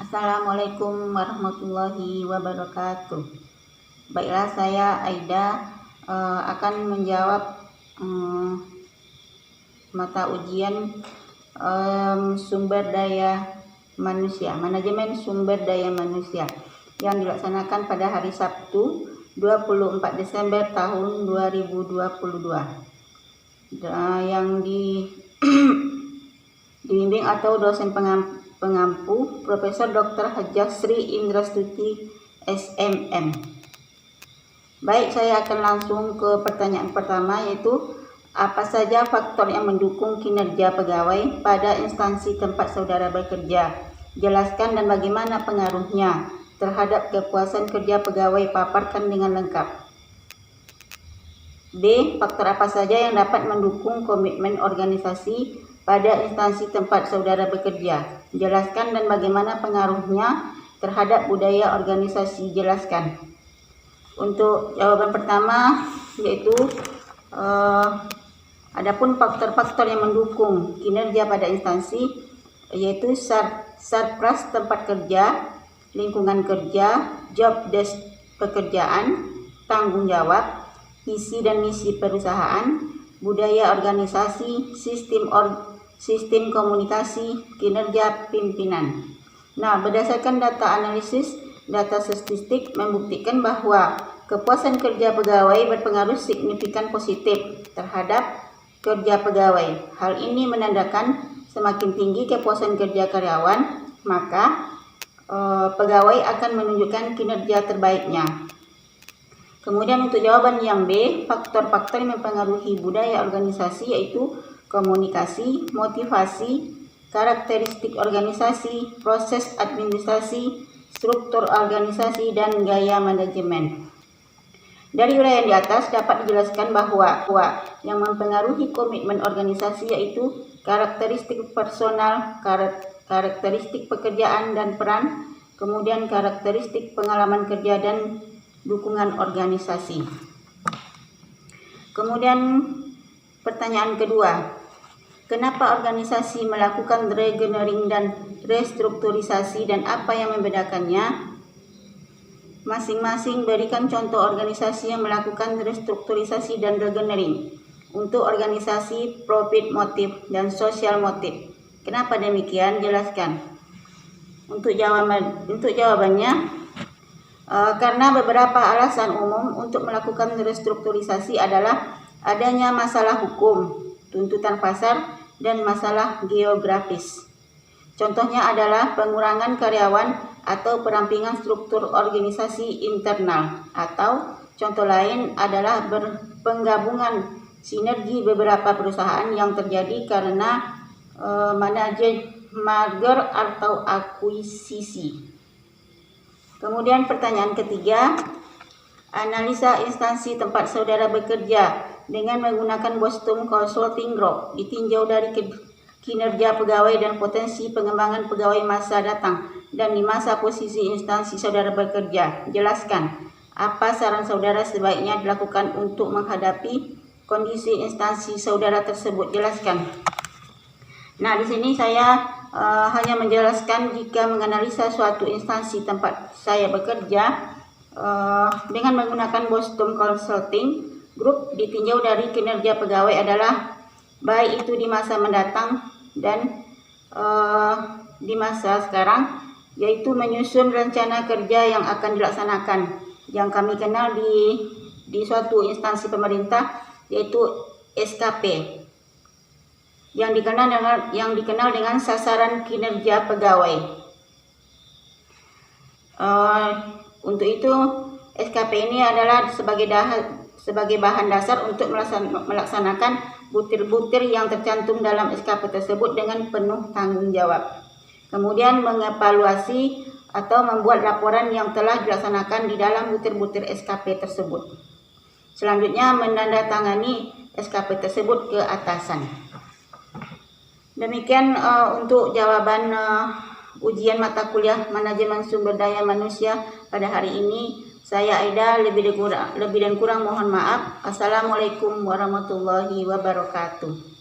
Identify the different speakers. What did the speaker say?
Speaker 1: Assalamualaikum warahmatullahi wabarakatuh. Baiklah, saya Aida akan menjawab mata ujian sumber daya manusia, manajemen sumber daya manusia yang dilaksanakan pada hari Sabtu 24 Desember tahun 2022 yang dibimbing atau dosen pengampu Profesor Dr. Hajah Sri Indrastuti SMM. Baik, saya akan langsung ke pertanyaan pertama, yaitu apa saja faktor yang mendukung kinerja pegawai pada instansi tempat saudara bekerja? Jelaskan dan bagaimana pengaruhnya terhadap kepuasan kerja pegawai, paparkan dengan lengkap. B. Faktor apa saja yang dapat mendukung komitmen organisasi pada instansi tempat saudara bekerja? Jelaskan dan bagaimana pengaruhnya terhadap budaya organisasi. Jelaskan. Untuk jawaban pertama, yaitu adapun faktor-faktor yang mendukung kinerja pada instansi, yaitu sarpras tempat kerja, lingkungan kerja, job desk pekerjaan, tanggung jawab, visi dan misi perusahaan, budaya organisasi, sistem komunikasi, kinerja pimpinan. Nah, berdasarkan data analisis, data statistik membuktikan bahwa kepuasan kerja pegawai berpengaruh signifikan positif terhadap kerja pegawai. Hal ini menandakan semakin tinggi kepuasan kerja karyawan, maka pegawai akan menunjukkan kinerja terbaiknya. Kemudian untuk jawaban yang B, faktor-faktor yang mempengaruhi budaya organisasi yaitu komunikasi, motivasi, karakteristik organisasi, proses administrasi, struktur organisasi, dan gaya manajemen. Dari uraian di atas dapat dijelaskan bahwa yang mempengaruhi komitmen organisasi yaitu karakteristik personal, karakteristik pekerjaan dan peran, kemudian karakteristik pengalaman kerja dan dukungan organisasi. Kemudian pertanyaan kedua, kenapa organisasi melakukan regenering dan restrukturisasi dan apa yang membedakannya? Masing-masing berikan contoh organisasi yang melakukan restrukturisasi dan regenering. Untuk organisasi profit motif dan social motif. Kenapa demikian? Jelaskan. Untuk jawabannya, karena beberapa alasan umum untuk melakukan restrukturisasi adalah adanya masalah hukum, tuntutan pasar, dan masalah geografis. Contohnya adalah pengurangan karyawan atau perampingan struktur organisasi internal, atau contoh lain adalah penggabungan sinergi beberapa perusahaan yang terjadi karena merger atau akuisisi. Kemudian pertanyaan ketiga, analisa instansi tempat saudara bekerja dengan menggunakan Boston Consulting Group ditinjau dari kinerja pegawai dan potensi pengembangan pegawai masa datang dan di masa posisi instansi saudara bekerja. Jelaskan apa saran saudara sebaiknya dilakukan untuk menghadapi kondisi instansi saudara tersebut. Jelaskan. Nah, di sini saya hanya menjelaskan jika menganalisa suatu instansi tempat saya bekerja dengan menggunakan Boston Consulting Group ditinjau dari kinerja pegawai adalah baik itu di masa mendatang dan di masa sekarang, yaitu menyusun rencana kerja yang akan dilaksanakan yang kami kenal di suatu instansi pemerintah, yaitu SKP, yang dikenal dengan sasaran kinerja pegawai. Untuk itu SKP ini adalah sebagai bahan dasar untuk melaksanakan butir-butir yang tercantum dalam SKP tersebut dengan penuh tanggung jawab. Kemudian mengevaluasi atau membuat laporan yang telah dilaksanakan di dalam butir-butir SKP tersebut. Selanjutnya menandatangani SKP tersebut ke atasan. Demikian untuk jawaban ujian mata kuliah manajemen sumber daya manusia pada hari ini. Saya Aida, lebih dan kurang mohon maaf. Assalamualaikum warahmatullahi wabarakatuh.